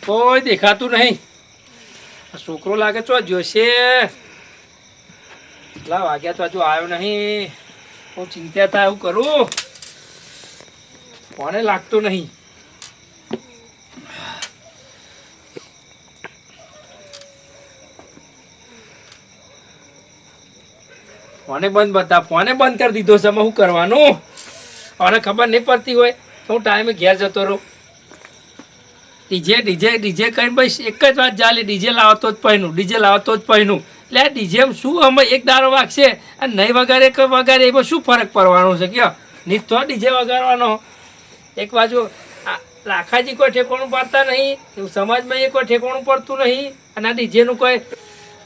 કોઈ દેખાતું નહીં. છોકરો લાગે ચો જોશે. કેટલા વાગ્યા તો હજુ આવ્યો નહીં. હું ચિંતા થાય એવું કરું. કોને લાગતું નહીં. ફોને બંધ બતા ફોને બંધ કરી દીધો છે. શું કરવાનું? અને ખબર નહીં પડતી હોય તો હું ટાઈમે ઘેર જતો રહું. ડીજે ડીજે ડીજે કરીને બસ એક જ વાત ચાલે. ડીજે લાવતો જ પહેનું, ડીજે લાવતો જ પહેનું. એટલે ડીજે શું અમે એક દારો વાગશે અને નહીં વગાડે કે વગાડે એમાં શું ફરક પડવાનો છે? કે નહીં તો ડીજે વગાડવાનો. એક બાજુ લાખાજી કોઈ ઠેકોણું પાડતા નહીં, સમાજમાં એ કોઈ ઠેકોણું પડતું નહીં, અને આ ડીજેનું કોઈ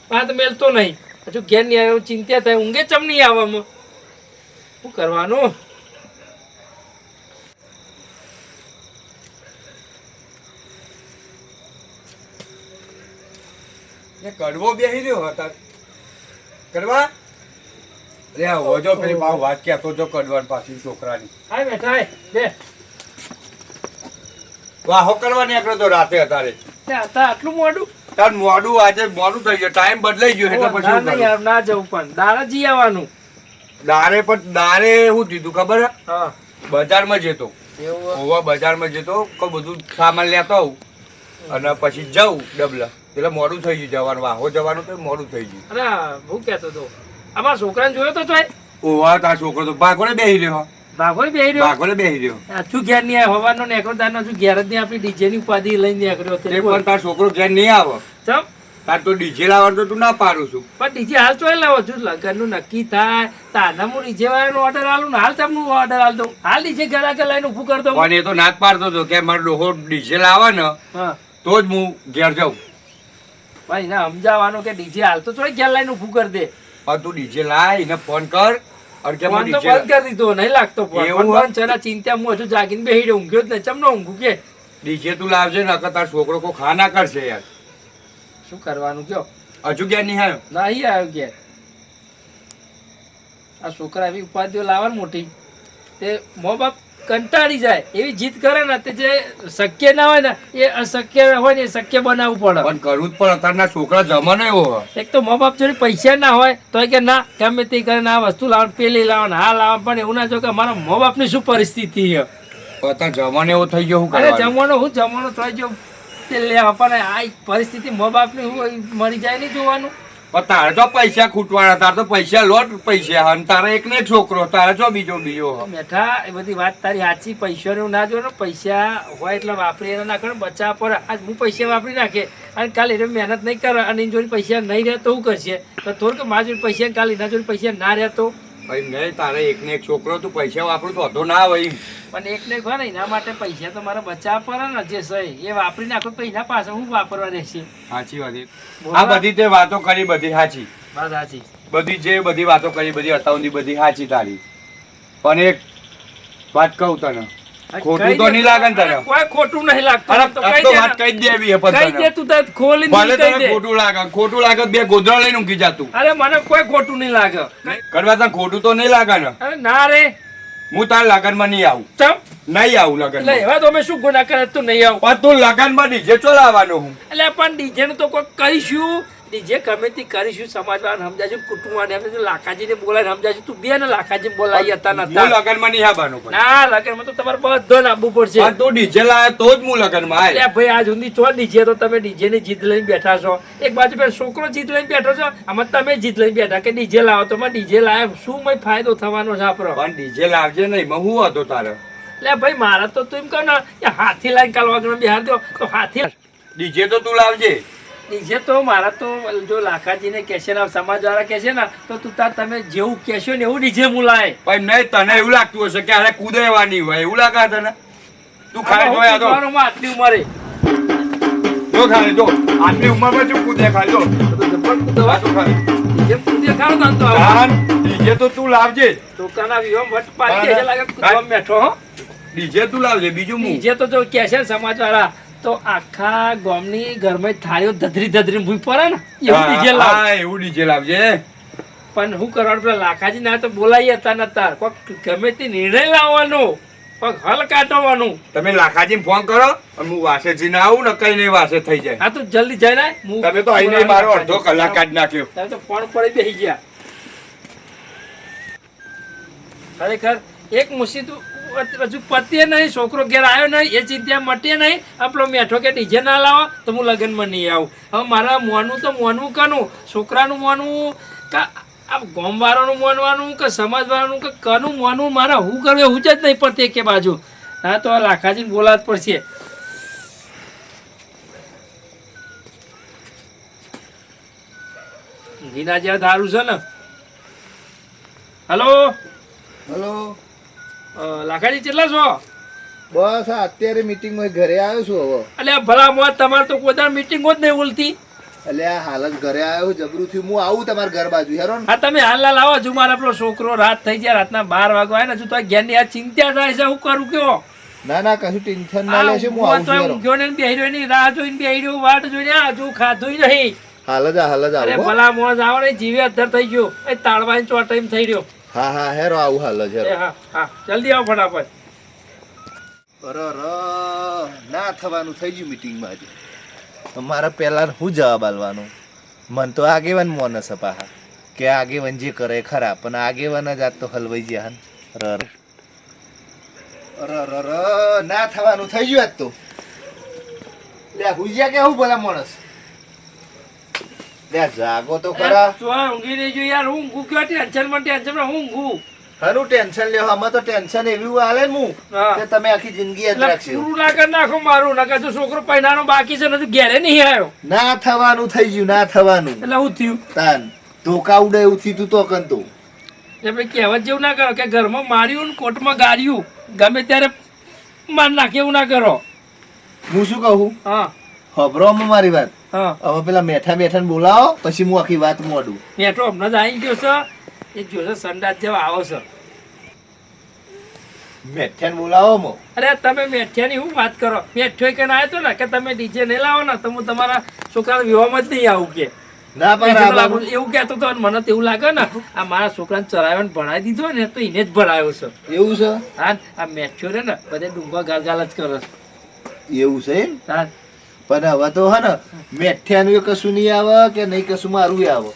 વાત મેલતો નહીં. હજુ ઘેર નહીં આવે ચિંતા થાય. ઊંઘે ચમ નહીં આવવામાં. શું કરવાનું? કડવો બેસી રહ્યો હતા. કડવા અરે હોજો પેલી ભાવ વાત કહેતો જો કડવાન પાછી છોકરાની. હાય બેઠા હાય બે. વાહો કરવા નીકળ્યો તો રાતે અત્યારે. હતા આટલું મોડું? તાર મોડું આજે મોડું થઈ ગયું. ટાઈમ બદલાઈ ગયો એટલે પછી શું કરું? ના જવું પણ દાડા જી આવવાનું. દારે પણ દારે શું થયું ખબર હે? હા બજારમાં જતો. ઓવા બજારમાં જતો કોઈ બધું સામાન લેતો આવું અને પછી જવું ડબલા. એટલે મોડું થઈ ગયું જવાનું. વાહો જવાનું તો મોડું થઈ ગયું. અરે હું કહેતો હતો અમારા છોકરાને જોયો તો તોય? ઓવા તાર છોકરો તો ભાગોળે બેસી રહ્યો. ભાગોળ બેહી રહ્યો? ભાગોળે બેસી રહ્યો. હજુ ઘેર નહીં આવ્યો. હવાનો નેકરો દાનો હજુ ઘેર જ નહીં. આપણી ડીજે ની ઉપાધિ લઈને નીકળ્યો. તે પણ તાર છોકરો ઘેર નહીં આવે. ચમ તાર તો ડીજે લાવવાનું તો તું ના પાડું છું. પણ ડીજે હાલ ચોય લાવો છું. લગ્નનું નક્કી થાય તાના હું ડીજે વાળાનો ઓર્ડર આલું ને હાલ તમને ઓર્ડર આલ દઉં. હાલ ડીજે ઘરે આગળ લઈને ઊભું કરી દઉં. પણ એ તો ના જ પાડતો હતો કે મારો ડોહો ડીજે લાવે ને હા તો જ હું ઘેર જાઉં. ભાઈ ના સમજાવવાનું કે ડીજે હાલ તો ચોય ઘેર લઈને ઊભું કરી દે. પણ તું ડીજે લાય એને ફોન કર. અને કે ફોન તો બંધ કરી દીધો. નહીં લાગતો ફોન. એવું પણ બંધ છે ને ચિંતા. હું હજુ જાગીને બેહી રહ્યો. ઊંઘ્યો જ નહીં. ચમ નો ઊંઘું કે ડીજે તું લાવજે ને તાર છોકરો કો ખા ના કરશે યાર. શું કરવાનું કયો? હજુ ઘેર નહીં આવ્યો? નહીં આવ્યો ઘેર. આ છોકરા એવી ઉપાધિઓ લાવે મોટી તે મો બાપ કંટાળી જાય. એવી જીદ કરે ને તે જે શક્ય ના હોય ને એ અશક્ય હોય ને એ શક્ય બનાવવું પડે. પણ કરવું જ પણ અત્યારના છોકરા જમાનો એવો હોય. એક તો મા બાપ જોડે પૈસા ના હોય તો કે ના ગમે તે કરીને આ વસ્તુ લાવવાનું પેલી લાવવાનું હા લાવવાનું. પણ એવું ના જો કે અમારા મા બાપની શું પરિસ્થિતિ છે. અત્યારે જમાનો એવો થઈ ગયો. શું અરે કરવાનું? જમવાનો હું જમવાનો થઈ ગયો તે લેવા. પણ આ પરિસ્થિતિ મા બાપની હું મરી જાય નહીં જોવાનું. પણ તારે તો પૈસા ખૂટવાના. તારે તો પૈસા લોટ પૈસા અને તારે એક ને એક છોકરો. તારે જો બીજો બેઠા એ બધી વાત તારી સાચી. પૈસાનું ના જો ને. પૈસા હોય એટલે વાપરી એને નાખે બચાવ પર. આજ હું પૈસા વાપરી નાખે અને કાલે એને મહેનત નહીં કરે અને એની જોડે પૈસા નહીં રહે તો શું કરશે? તો થોડું કે મારા જોડે પૈસા કાલે એના જોડે પૈસા ના રહેતો. ભાઈ નહીં તારે એક ને એક છોકરો તું પૈસા વાપરું તો હતો ના હોય. પણ એક ને એક હોય ને એના માટે પૈસા તો મારે બચાવ પડે ને. જે સહી એ વાપરી નાખો તો એના પાસે હું વાપરવા રહેશે. સાચી વાત. આ બધી તે વાતો કરી બધી સાચી. વાત સાચી. બધી જે બધી વાતો કરી બધી અતાઉની બધી સાચી તારી. પણ એક વાત કહું તને ખોટું તો નહીં લાગે ને તને? કોઈ ખોટું નહીં લાગતું. અરે તો વાત કહી જ દેવી હે કહી દે તું તાર ખોલી ભલે તને ખોટું લાગે. ખોટું લાગે બે ગોદરા લઈને ઊંઘી જાતું. અરે મને કોઈ ખોટું નહીં લાગે. કરવા તને ખોટું તો નહીં લાગે ને? અરે ના રે હું તાર લગનમાં નહીં આવું. ચમ નહીં આવું લગન. એટલે એવા તો અમે શું ગુના કરે તું નહીં આવું. પણ તું લગનમાં ડીજે ચો લાવવાનો હું? એટલે પણ ડીજે નું તો કોઈ કરીશું. ડીજે ગમે તે કરીશું. સમાજવાળાને સમજાશું, કુટુંબવાળાને સમજાશું, લાખાજીને બોલાવીને સમજાશું. તું બે ને લાખાજી બોલાવી હતા હું નતા. લગનમાં નહીં આવવાનો. ના લગનમાં તો તમારે બધો નાખવું પડશે. પણ તું ડીજે લાવે તો જ હું લગનમાં આવે. એટલે ભાઈ આજ સુધી ચો ડીજે તો તમે ડીજે ની જીદ લઈને બેઠા છો. એક બાજુ પેલો છોકરો જીદ લઈને બેઠો છો. આમાં તમે જીદ લઈને બેઠા કે ડીજે લાવો. તો ડીજે લાવે શું મય ફાયદો થવાનો છે આપણો? પણ ડીજે લાવજે નહીં. હું હતો તારે એટલે ભાઈ મારા તો તું એમ કહો ને કે હાથી લાઈને કાલ વાગણ બિહાર દો તો હાથી. ડીજે તો તું લાવજે. ડીજે તો મારા તો જો લાખાજીને કહેશે ને સમાજવાળા કહેશે ને તો તું તાર તમે જેવું કહેશો ને એવું ડીજે હું લાય. પણ નહીં તને એવું લાગતું હશે કે અરે કૂદેવાની હોય એવું લાગે તને? તું ખાલી જોયા તો આટલી ઉંમરે જો ખાલી જો આટલી ઉંમરમાં શું કૂદે ખાલી જો ડીજે તો તું લાવજે. છોકરાના વિવાહ વટ પાડી છે લાગે કૂદવા બેઠો હો. ડીજે તું લાવજે. બીજું હું ડીજે તો જો કહેશે ને સમાજવાળા તો આખા ગામની ઘરમાં થાળીઓ ધધરી ધધરી ભૂઈ પડે ને એવું ડીજે લાવ. હા એવું ડીજે લાવજે. પણ શું કરવાનું? પેલા લાખાજી ના તો બોલાવી હતા નતા. કોઈક ગમે તે નિર્ણય લાવવાનો. પગ હલ કાઢવાનું. તમે લાખાજીને ફોન કરો અને હું વાસે જઈને આવું ને કઈ નહીં વાસે થઈ જાય. હા તો જલ્દી જઈને આય. તમે તો આઈને મારો અડધો કલાક કાઢી નાખ્યો. તમે તો ફોન પડી બેસી ગયા. ખરેખર એક મુસીબત હજુ પતીએ નહીં, છોકરો ઘેર આવ્યો નહીં, એ ચિંતા મટીએ નહીં. આપણો મેઠો કે ડીજે ના લાવો તો હું લગ્નમાં નહીં આવું. હવે મારા મોનવું તો મોનવું કનું, છોકરાનું મોનવું કે આ ગામવાળાનું મોનવાનું કે સમાજવાળાનું કે કનું મોનવું, મારે હું કરવું એવું જ નહીં પડતી કે બાજુ. હા તો આ લાખાજીને બોલાવત પડશે. ગીના જેવા દારૂ છે ને. હલો હલો, લાખાજી કેટલા છો? બસ આ અત્યારે મીટિંગમાં ઘરે આવ્યો છું હવે. એટલે ભલા મોત તમારે તો કોઈ મીટિંગો જ નહીં બોલતી. એટલે આ હાલ જ ઘરે આવ્યો જબરું થયું. હું આવું તમારા ઘર બાજુ હેરો ને. હા તમે હાલ લાવો. હજુ મારો આપણો છોકરો રાત થઈ જાય, રાતના 12 વાગવા આવે ને હજુ તો ઘેરની આ ચિંતા થાય છે. હું કરું કયો? ના ના કશું ટેન્શન ના લેશે. હું આવું છું હેરો. ઊંઘ્યો ને બેહી રહ્યો એની રાહ જોઈને બેહી રહ્યો, વાટ જોઈને હજુ ખાધું નહીં. હાલ જ અરે આવો. ભલા મોજ આવો ને, જીવે અધર થઈ ગયો. એ તાળવાની ચોટાઈમ થઈ રહ્યો. હા હા હેરો આવું હાલ જ હેરો. હા હા જલ્દી આવો ફટાફટ. ના થવાનું થઈ ગયું મીટિંગમાં આજે. તમારે પહેલા હું જવાબ આલવાનો? મન તો આગેવાન મોન છે પાહા કે આગેવાન જે કરે ખરા, પણ આગેવાન જ આજ તો હલવાઈ ગયા ના થવાનું થઈ ગયું આજ તો. લે હુજ્યા કે હું ભલા માણસ. લે જાગો તો ખરા. ઊંઘી નહીં જો યાર. હું ઊંઘું કયો? ટેન્શનમાં હું ઊંઘું. હનું ટેન્શન લ્યો? આમાં તો ટેન્શન એવું આલે ને હું કે તમે આખી જિંદગી યાદ એટલે રાખશો. પૂરું ના કરી નાખો મારું. નકર જો છોકરો પહેણાનો બાકી છે ને હજુ ઘેરે નહીં આવ્યો. ના થવાનું થઈ ગયું, ના થવાનું. એટલે હું થયું? તાન ધોકા ઉડે એવું થયું તો કંતો. એ ભાઈ કહેવત જેવું ના કરો કે ઘરમાં માર્યું ને કોર્ટમાં ગાળ્યું, ગમે ત્યારે માર નાખે એવું ના કરો. હું શું કહું? હા ખબરો મારી વાત. હા હવે પેલા મેઠા બેઠા ને બોલાવો, પછી હું આખી વાત મોડું. મેઠો હમણાં જ આવી ગયો છે. એ જોશે સંડાસ જેવા આવો છો. મેઠા ને બોલાવો મો. અરે તમે મેઠિયાની શું વાત કરો? મેઠિયો કહીને આવ્યો હતો ને કે તમે ડીજે નહીં લાવો ને તો હું તમારા છોકરાના વિવાહમાં જ નહીં આવું કે. ના પણ એવું કહેતો હતો. મને તો એવું લાગે ને આ મારા છોકરાને ચરાવ્યો ને ભણાવી દીધો ને તો એને જ ભણાવ્યો છે. એવું છે? હા આ મેઠિયો રે ને બધે ડુંગા ગાલગાલ જ કરે છે. એવું છે એમ? હા પણ હવે તો હે ને મેઠિયાનું કશું નહીં આવે કે નહીં કશું મારું આવે,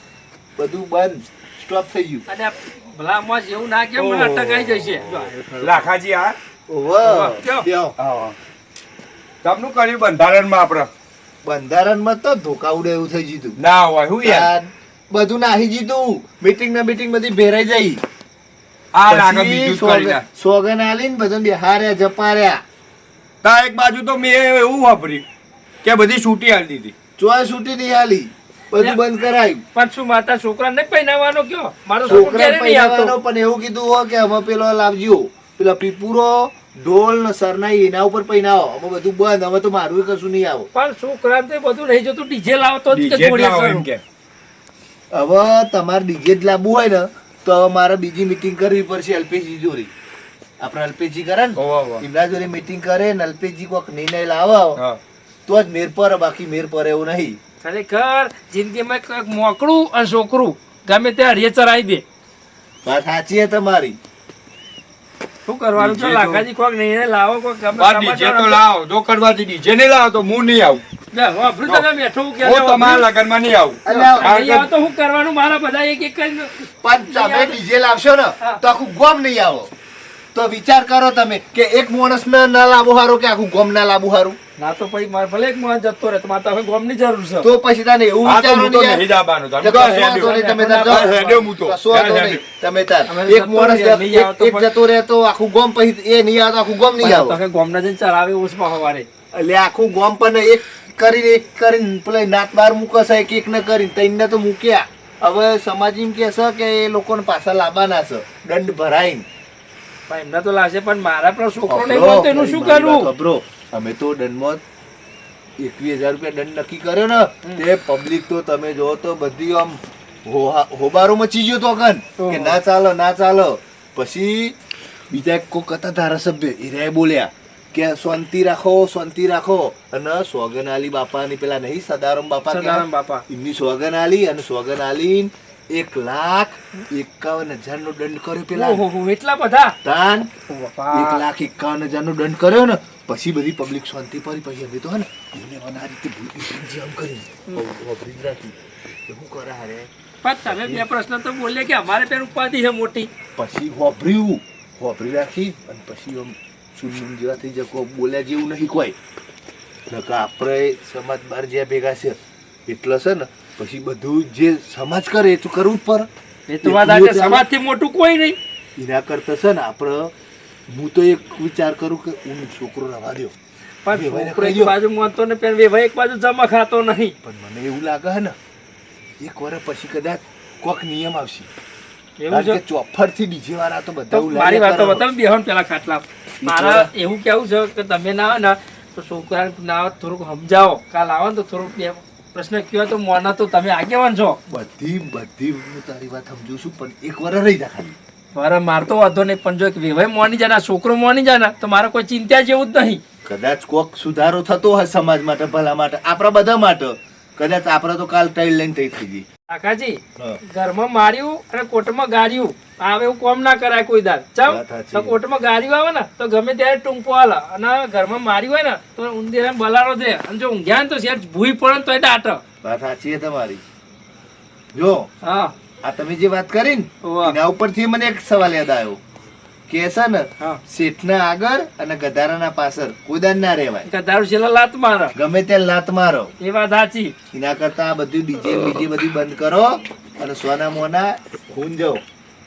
બધું બંધ સ્ટોપ થઈ ગયું. અને આ ભલા મોજ એવું ના કે મને અટકાઈ જશે. લાખાજી આ ઓહો તમનું કર્યું બંધારણમાં આપણે? બંધારણમાં તો ધોકા ઉડે એવું થઈ જીતું. ના હોય હું યાર. બધું નાહી જીતું. મીટિંગ ના મીટિંગ બધી ભેરાઈ જાય. આ લાગે બીજું જ કરી નાખ. સોગન આલીને બધું બિહાર્યા જપાર્યા. તા એક બાજુ તો મેં એવું વાપર્યું કે બધી છૂટી આલી દીધી. ચોય છૂટી નહીં આલી, બધું બંધ કરાયું. પણ શું માતા છોકરાને પહેરાવાનો કયો? મારો છોકરો છોકરા ક્યારે નહીં આવતો. પહેરાવાનો પણ એવું કીધું હો કે અમે પેલો લાવજો, પેલા પીપુરો ઢોલ ને સરનાઈ એના ઉપર પહેરાવો. અમે બધું બંધ. હવે તો મારું કશું નહીં આવો. પણ છોકરાને તો બધું નહીં જોતું. ડીજે લાવતો જ કે ડીજે જોડે લાવો એમ કરું. કે. હવે તમારે ડીજે જ લાવવું હોય ને તો હવે મારે બીજી મીટિંગ કરવી પડશે એલપીજી જોડે. આપણે એલપીજી કરે ને હોવા હોવા. એમના જોડે મીટિંગ કરે ને એલપીજી કોઈક નિર્ણય લાવો હા. તો જ મેર પર, બાકી મેર પર એવું નહીં. ખરેખર જિંદગીમાં કંઈક મોકળું અને છોકરું ગમે તે હરિયે ચરાવી દે. વાત સાચી છે તમારી. શું કરવાનું? ડીજે જો તો- લાખાજી કોક નહીં લાવો કોક ગમે બા ડીજે તો લાવો. જો કરવાથી ડીજે નહીં લાવો તો હું નહીં આવું. હું તમારા લગનમાં નહીં આવું. અલ્યા, તો શું કરવાનું? મારા બધા એક એક જ પણ તમે ડીજે લાવશો ને તો આખું ગોમ નહીં આવો. તો વિચાર કરો તમે કે એક માણસ ને ના લાવવું સારું કે આખું ગોમ ના લાવવું સારું? ના તો પછી મારે ભલે એક માણસ જતો રહે તો મારે તો ગોમની જરૂર છે. તો પછી તને એવું આ તો વિચારો હું તો નહીં નહીં યાર. જવાનું. તમે કશો તો વાંધો હેડ્યો. નહીં, તમે તાર જાઓ. હેડ્યો હું તો. કશો વાંધો નહીં, તમે તાર. અમે એક જતો માણસ રહીએ, નહીં આવતો એક જતો રહે તો આખું ગોમ, પછી એ નહીં આવે તો આખું ગોમ નહીં આવે. તમે ગોમના જઈને ચરાવે ઓછમાં હવારે. એટલે આખું ગોમ પણ એક કરીને પેલા નાત બાર મૂકશે, એક એક ને કરીને તઈને તો મૂક્યા. હવે સમાજ એમ કે છે કે એ લોકોને પાછા લાવવાના છે દંડ ભરાઈને. પણ એમને તો લાગશે પણ મારા પણ છોકરો નહીં બોલતો એનું શું કરું? ખબરો અમે તો દંડમાં 21,000 રૂપિયા દંડ નક્કી કર્યો ને તે પબ્લિક તો તમે જો તો બધી આમ હોબારો મચી ગયો તો કન કે ના ચાલો ના ચાલો. પછી બીજા કોક હતા ધારાસભ્ય એ બોલ્યા કે શાંતિ રાખો અને સોગન આલી બાપાની પેલા નહીં સદારામ બાપા સદારામ બાપા એમની સોગન આલી અને સોગન આલી 1,51,000 નો દંડ કર્યો પેલા ઓહો એટલા બધા તાન બાપા. 1,51,000 નો દંડ કર્યો ને પછી બધી પબ્લિક શાંતિ પડી પછી અમે તો હે ને એને આ રીતે ભૂલી આમ કરી વાપરી જ રાખી શું કરે હારે પણ તમે બે પ્રશ્ન તો બોલ્યા કે અમારે પેલું ઉપાધિ છે મોટી પછી વાપરી રાખી અને પછી આમ સુનમુન જેવા થઈ જાય કોઈ બોલ્યા જેવું નહીં કોઈ નકર આપણે સમાજ બહાર જ્યાં ભેગા છે એટલે છે ને પછી બધું જે સમાજ કરે એ તો કરવું જ પડે એ તો વાત આજે સમાજથી મોટું કોઈ નહીં એના કરતા છે ને આપણે હું તો એક વિચાર કરું કે હું છોકરો રવા દો પણ છોકરો એક બાજુ માનતો ને પેલા વેવાઈ એક બાજુ જમા ખાતો નહીં પણ મને એવું લાગે છે ને એક વર્ષ પછી કદાચ કોક નિયમ આવશે એવું કારણ છે કે ચોફરથી ડીજે વાળા તો બધા તો મારી વાત તો તમે બેહો ને પેલા ખાટલા મારા એવું કેવું છે કે તમે ના આવે ને તો છોકરાને ના આવે તો થોડુંક સમજાવો કાલ આવે ને તો થોડુંક બે પ્રશ્ન કયો તો મોના તો તમે આગેવાન છો બધી હું તારી વાત સમજુ છું પણ એક વર્ષ રહી જા ખાલી મારા મારતો વાંધો નહીં પણ જો એક વેવાઈ મોની જાય ને છોકરો મોની જાય ને તો મારે કોઈ ચિંતા જેવું જ નહીં કદાચ કોક સુધારો થતો હોય સમાજ માટે ભલા માટે આપણા બધા માટે કદાચ આપણે તો કાલ ટાઈલ લઈને થઈ ગઈ કાકાજી ઘરમાં માર્યું અને કોર્ટમાં ગાળ્યું આવે એવું કોમ ના કરાય કોઈ દાર ચમ વાત સાચી. તો કોર્ટમાં ગાળ્યું આવે ને તો ગમે ત્યારે ટૂંપો હાલે અને ઘરમાં માર્યું હોય ને તો ઉંદીરા બલારો દે અને જો ઊંઘ્યા ને તો શેર ભૂઈ પડે ને તો એ દાટ વાત સાચી છે તમારી જો હા આ તમે જે વાત કરી ને વાહ. એના ઉપરથી મને એક સવાલ યાદ આવ્યો કે છે ને હા શેઠના આગળ અને ગધારાના પાછળ કોદાન ના રહેવાય ગધારું છેલ્લા લાત મારે ગમે ત્યાં લાત મારો એ વાત સાચી એના કરતા આ બધું ડીજે બીજે બધું બંધ કરો અને સોના મોના ખૂન જાઓ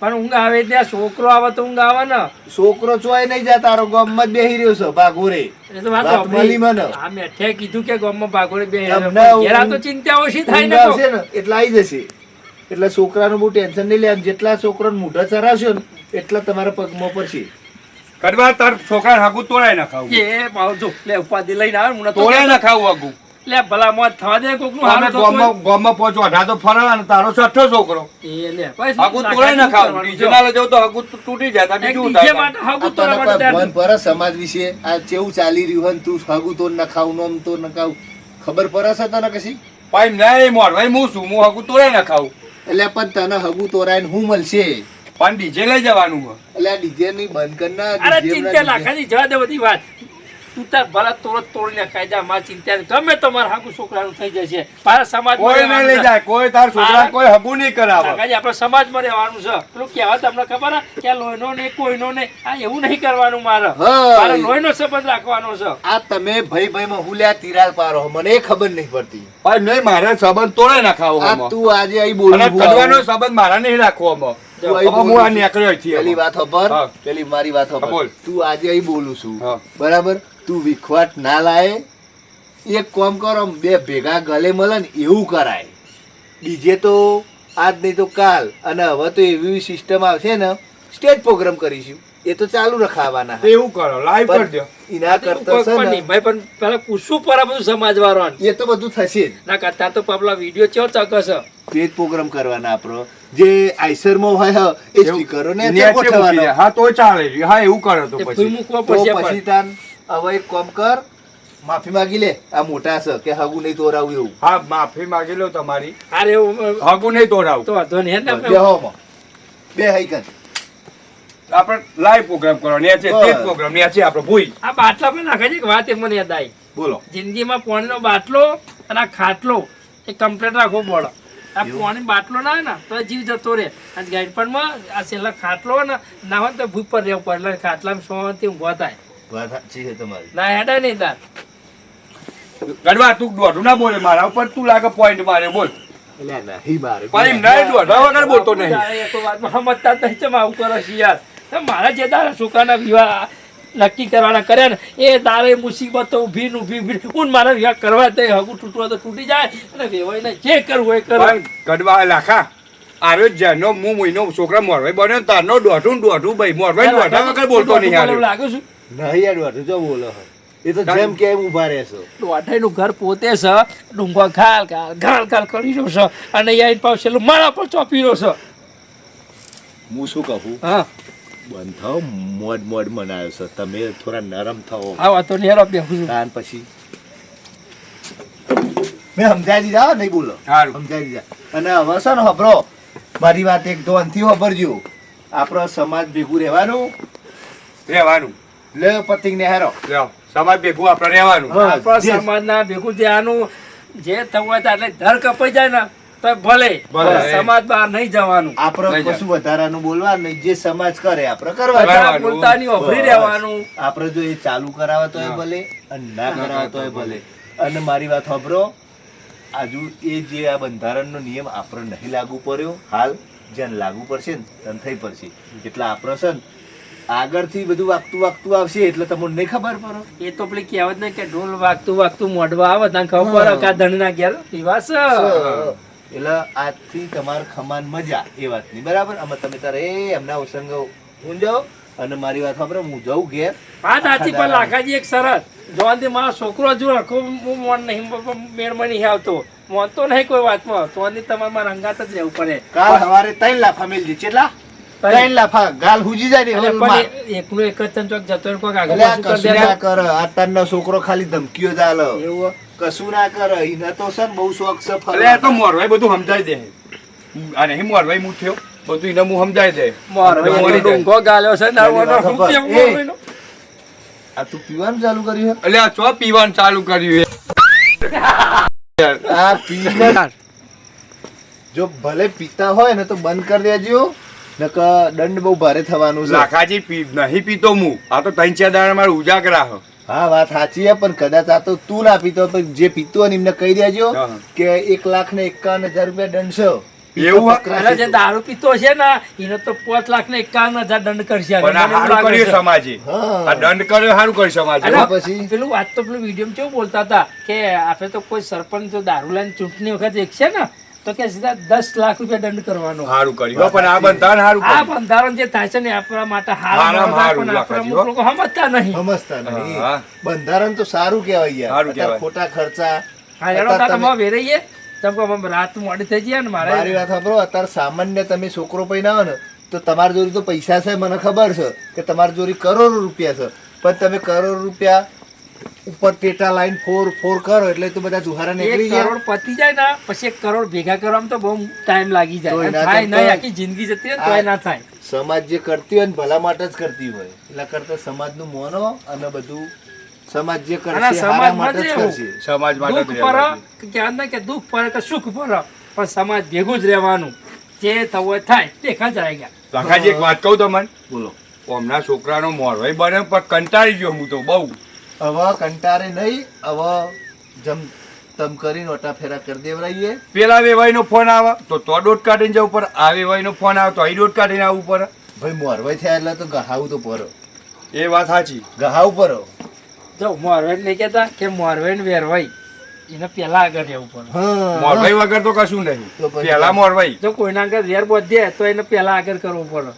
પણ ઊંઘ આવે ત્યાં છોકરો આવે તો ઊંઘ આવે ને છોકરો ચોય નહીં જા તારો ગામમાં જ બેહી રહ્યો છે ભાગોરે એ તો વાત વાત મળી મને. આ મેઠે કીધું કે ગામમાં ભાગોળે બે તમને ઘેરા તો ચિંતા ઓછી થાય ને આવશે ને એટલે આવી જશે એટલે છોકરાનું બહુ ટેન્શન નહીં લે જેટલા છોકરાને મોઢા ચરાવશો ને એટલા તમારા પગમાં પડશે કડવા તાર છોકરા હાગું તોડાય ના ખાવું એ ભાવ જો લે ઉપાધિ લઈને આવે હું તોડાય ના ખાવું હાગું લે ભલા મોત થવા દે કોક નું અમે હારું તો ગામમાં પહોંચો અઢા તો ફરવા ને તારો છઠ્ઠો છોકરો એ લે બસ હાગું તોડાય ના ખાવું ડીજે ના લઈ જાવ તો હાગું તૂટી જાય તો બીજું ડીજે થાય માટે હાગું આ તોડવા તને માટે કોઈ ભણ પડે સમાજ વિશે આ કેવું ચાલી રહ્યું હોય ને તું હગું તો ન ખાવું નોમ તો ન ખાવું ખબર પડે છે તને કશી પાઈ નહીં મોરવાઈ હું છું હું હાગું તોડાય ના ખાવું એટલે પણ તને હગું તોરાઈને હું મળશે પણ ડીજે લઈ જવાનું હોય. એટલે આ ડીજે ની બંધ કર ના અરે DJ ચિંતા ના લાખાની જવા દે બધી વાત તું તાર ભલા તોડીને કાયદા માં ચિંતા નહીં. ગમે તો મારા હાગું છોકરાનું થઈ જશે મારા સમાજ કોઈ નહીં લઈ જાય કોઈ તાર છોકરા કોઈ હગું નહીં કરાવે કાકાજી આપણા સમાજમાં રહેવાનું છે પેલું કહેવા તમને ખબર હે કે આ લોહીનો ને કોઈનો ને આ એવું નહીં કરવાનું મારે હા. મારે લોહીનો સંબંધ રાખવાનો છે આ તમે ભાઈ માં હુલ્યા તિરાલ પારો મને એ ખબર નહીં પડતી પણ નહીં મારે સંબંધ તોડાય ના ખાવો આ આમાં. તું આજે અહીં બોલું અને કડવાનો સંબંધ મારા નહીં રાખવો આમાં. તું અહીં હવે હું બોલું આ છું. નીકળ્યો અહીંથી પેલી આમાં. વાત ખબર હા. પેલી મારી વાત હા, ખબર બોલ. તું આજે અહીં બોલું છું હા. બરાબર તું વિખવાટ ના લાય એક કામ કરો બે ભેગા ગલે મળે ને એવું કરાય ડીજે તો આજ નહીં તો કાલ અને હવે તો એવી સિસ્ટમ આવશે ને સ્ટેજ પ્રોગ્રામ કરીશું એ તો ચાલુ રખાવાના તો એવું કરો લાઈવ કરી દો. એના કરતા છે પણ ને નહીં ભાઈ પણ પેલા પૂછવું પડે બધું સમાજ વાળાને એ તો બધું થશે જ ના કરતા તો પેલા વિડીયો ચેવો ચકસ સ્ટેજ પ્રોગ્રામ કરવાના આપણો જે આઈસરમાં હોય એ સ્પીકરો ને નીચે મૂકી દે. હા તો ચાલે હા એવું કરો તો એ પછી ભૂઈ મૂકવો તો પડશે પછી પણ. તાન હવે એક કામ કર માફી માંગી લે આ મોટા છે કે હગું નહીં તોરાવું એવું હા માફી માંગી લો તમારી અરે એવું હગું નહીં તોડાવું તો વાંધો નહીં ને બે હોમાં બે હઈકન આપણે લાઈવ પ્રોગ્રામ કરો નેચે બસ. તે પ્રોગ્રામ નેચે આપણે ભૂઈ આ બાટલા પર નાખે છે એક વાત એ મને યાદ આવી બોલો જિંદગીમાં પાણીનો બાટલો અને આ ખાટલો એ કમ્પ્લીટ રાખવો પડે આ પાણી બાટલો ના હોય ને તો જીવ જતો રહે અને ગાઈડપણમાં આ છેલ્લા ખાટલો હોય ને ના હોય ને તો ભૂખ પર રહેવું પડે એટલે ખાટલામાં સોવાથી ઊભા થાય વાત સાચી છે તમારી ના હેડે નહીં તાર ગડવા તું દોઢું ના બોલે મારા ઉપર તું લાગે પોઈન્ટ મારે બોલ એટલે નહીં મારે પણ એમ નહીં દોઢા વગર બોલતો નહીં તારે એક વાતમાં સમજતા જ નહીં ચમ આવું કરો છો યાર તો મારા જે તારા છોકરાના વિવાહ નક્કી કરવાના કર્યા ને એ તારે મુસીબતો ઊભી ને ઊભી હું મારા વિવાહ કરવા દે હગું તૂટવા તો તૂટી જાય અને વેવાઈને જે કરવું હોય કરો પણ ગડવા લાખા આરો જેનો હું મહિનો છોકરા મોરવાઈ બન્યો ને તારનો દોઢું ભાઈ મોરવાઈ દોઢા વગર બોલતો નહીં એવું हाँ। હારે લાગે છું નહીં અડવાતું જો બોલો એ તો જેમ કે એમ ઊભા રહેશો દોઢાઈનું ઘર પોતે છે ડુંગો ઘાલ ઘાલ કરી રહ્યો છે અને યાર પાછળ મારા પર ચોપી રહ્યો છે હું શું કહું હા બંધ થાવ મોડ મનાયો છે તમે થોડા નરમ થાઓ આ વાતો ને હેરો બેહું છું તાન પછી મેં સમજાવી દીધા હો, નહીં બોલો સારું સમજાવી દીધા અને હવે છે ને હબરો મારી વાત એક ધોનથી વાપરજો. આપણો સમાજ ભેગું રહેવાનું. રહેવાનું લે પતિંગ ને હારો. લ્યો સમાજ ભેગું આપણે રહેવાનું. આપણા સમાજના ભેગું થયાનું જે થવું હોય તો એટલે ધર કપાઈ જાય ને તો ભલે સમાજ બહાર નહીં જવાનું. આપણે નહીં કશું વધારાનું બોલવાનું નહીં. જે સમાજ કરે આપણે કરવાનું. બધા બોલતાની ઓભરી રહેવાનું. આપણે જો એ ચાલુ કરાવે તો ભલે અને ના કરાવે તો ભલે. અને મારી વાત સાંભળો, આજુ એ જે આ બંધારણનો નિયમ આપણે નહીં લાગુ પડ્યો હાલ, જેને લાગુ પડશે ને તને થઈ પડશે. એટલે આપણે છે ને આગળથી બધું વાગતું આવશે એટલે તમને નહીં ખબર પડે. એ તો પેલી કહેવત ને કે ઢોલ વાગતું મોઢવા આવે ત્યાં ખબર પડે કે આ ધણીના ઘેર પીવાસ. એટલે આજથી તમારે ખમાન મજા એ વાતની બરાબર. આમાં તમે તારે એમના ઉસંગ હું જાઓ અને મારી વાત ખબર હું જઉં ઘેર. હા સાચી, પણ લાખાજી એક શરત, જોવાથી મારો છોકરો જો રખો હું મોન નહીં મેળમાં નહીં આવતો, મોનતો નહીં કોઈ વાતમાં, તો તમારે રંગાત જ રહેવું પડે. કાલ સવારે 3 લાફા મેલજી. કેટલા? 3 લાફા. ગાલ હુજી જાય ને એટલે હોલમાં. પણ એકલું એક જ તને ચોક જતો રહ્યો, કોઈક આગળ એટલે આ પાછું કરી કશું દે. ના કર. આતારનો છોકરો ખાલી ધમકીઓ જ આલે. એવું કશું ના કરે. એને તો છે ને બહુ શોખ છે એટલે આ તો ફરવાનો. મોરવાઈ બધું સમજાઈ દે. અને અહીં મોરવાઈ હું થયો બધું એને હું સમજાઈ દે. મોરવાઈ મોરી જાય. ડુંગો ગાલ્યો છે ને એની આવવાનો વાત શું ખબર. કેવું એ. મોરવાઈનો? આ તું પીવાનું ચાલુ કર્યું એટલે આ ચો પીવાનું ચાલુ કર્યું છે? આ પીને જો ભલે પીતા હોય ને તો બંધ કરી દેજો, નકર દંડ બહુ ભારે થવાનું છે. લાખાજી નહીં પીતો હું. આ તો 3-4 દાડા મારે ઉજાગરા હ. હા વાત સાચી છે, પણ કદાચ આ તો તું ના પીતો પણ જે પીતો હોય ને એમને કહી દેજો હા. કે 1,51,000 રૂપિયા દંડ છે. એવું હે? પકડાશે એટલે જે તો. દારૂ પીતો છે ને એને તો 5,51,000 દંડ કરશે. પણ આ મને એવું સારું લાગે કર્યું છે. સમાજે. હા. આ દંડ કર્યો સારું કર્યું સમાજે. અને પછી? પેલું વાત તો પેલું વિડીયો કેવું બોલતા હતા કે આપણે તો કોઈ સરપંચ જો દારૂ લઈને ચૂંટણી વખત એક છે ને તો કે સીધા 10 લાખ રૂપિયા દંડ કરવાનો. સારું કર્યું હો, પણ આ બંધારણ સારું આ કર્યું. બંધારણ જે થાય છે ને આપણા માટે હારામાં હારું પણ આપણે લાખાજી, અમુક લોકો સમજતા નહીં. સમજતા નહીં. હા. બંધારણ તો સારું કહેવાય યાર. સારું અત્યારે કહેવાય. ખોટા ખર્ચા. હા હેડો અત્યારે તાર તમે- તમે વેરાઈએ તમે કહો અમે રાત મોડી થઈ જાય ને મારી મારે વાત સાંભળો. અત્યારે સામાન્ય તમે છોકરો પૈના હો ને તો તમારી જોડે તો પૈસા છે, મને ખબર છે કે તમારી જોડે કરોડો રૂપિયા છે, પણ તમે કરોડ રૂપિયા ઉપર ટેટા લાઈન ફોર કરો એટલે તો બધા દુહારા નીકળી 1 ગયા. કરોડ પતી જાય ને પછી 1 કરોડ ભેગા કરવામાં તો બહુ ટાઈમ લાગી તો જાય. એના અને થાય કરતા- નહીં, આખી જિંદગી જતી રહે ને તોય ના થાય. સમાજ જે કરતી હોય ને ભલા માટે જ કરતી હોય. એટલે કરતા સમાજનું મોનો અને બધું સમાજ જે અને કરશે સમાજમાં હારા માટે જ જ રહેવું. કરશે. સમાજ માટે જ દુઃખ રહેવાનું. પર કહેવાય ને કે દુઃખ પર કે સુખ પર પણ સમાજ ભેગું જ રહેવાનું. જે થવું હોય થાય દેખા જાય. લાખાજી એક વાત કહું તમને. બોલો. હમણાં છોકરાનો મોરવાઈ બને પણ કંટાળી ગયો હું તો બહુ. હવે કંટારે નહીં. હવે જમ તમ કરીને ઓટા ફેરા કરી દેવરાઈએ. પેલા વેવાઈનો ફોન આવે તો દોટ કાઢીને જવું પડે. આ વેવાઈનો ફોન આવે તો અહીં દોટ કાઢીને આવવું પડે. ભાઈ મોરવાઈ થયા એટલે તો ગહાવું તો પરો. એ વાત સાચી. ગહાવું પરો. જો મોરવેડ નહીં કહેતા કે મોરવેડ વેરવાઈ એને પેલા આગળ રહેવું પડે. હા. મોરવાઈ વગર તો કશું નહીં. તો પછી- પેલા મોરવાઈ. જો કોઈના આગળ વેર બોધે તો એને પેલા આગળ કરવું પડે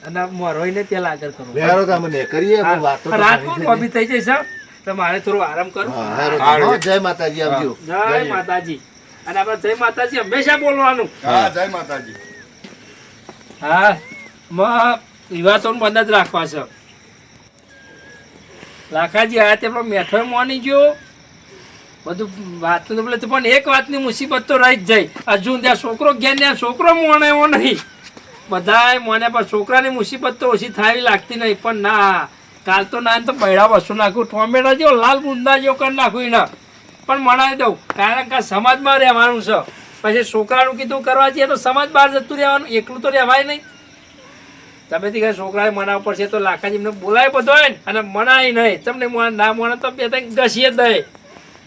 અને મોરવાઈને પેલા આગળ કરવું પડે. વેરો તો અમે નહીં કરીએ પણ વાતો તો રાતમાં ઘણી લોબી થઈ જશે તો મારે થોડું આરામ કરું. હા, હારું તો. હારું. હા, જય માતાજી આવજો. જય માતાજી. અને આપણે જય માતાજી હંમેશા બોલવાનું. હા જય માતાજી. હા વિવાતો બંધ જ રાખવા છે. લાખાજી આ તે પેલો મેઠો મોની ગયો બધું વાત તો બોલે પણ એક વાતની મુસીબત તો રહી જ જાય. હજુ ત્યાં છોકરો ગયા ત્યાં છોકરો મોણે એવો નહીં. બધાય મોને પણ છોકરાની મુસીબત તો ઓછી થાય એવી લાગતી નહીં. પણ ના કાલ તો ના તો બૈડા વસ્તુ નાખું ટોમેટા જેવો લાલ બુંદા જેવો કરી નાખું એના પણ મનાવી દઉં. કારણ કે સમાજમાં રહેવાનું છે. પછી છોકરાનું કીધું કરવા જઈએ તો સમાજ બહાર જતું રહેવાનું, એકલું તો રહેવાય નહીં. તમે થી છોકરાએ મનાવવું પડશે તો લાખાજી એમને બોલાય બધો હોય ને અને મનાય નહીં. તમને ના મને તો બે ત્રણ ઘસીએ જ દે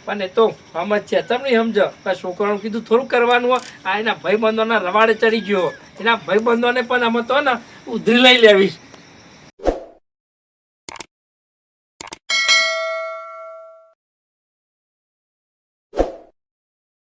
પણ એ તો સમજ છે. તમને સમજો છોકરાનું કીધું થોડું કરવાનું હોય. આ એના ભાઈબંધોના રવાડે ચડી ગયો. એના ભાઈબંધોને પણ અમે તો ને ઉધરી લઈ લેવીશ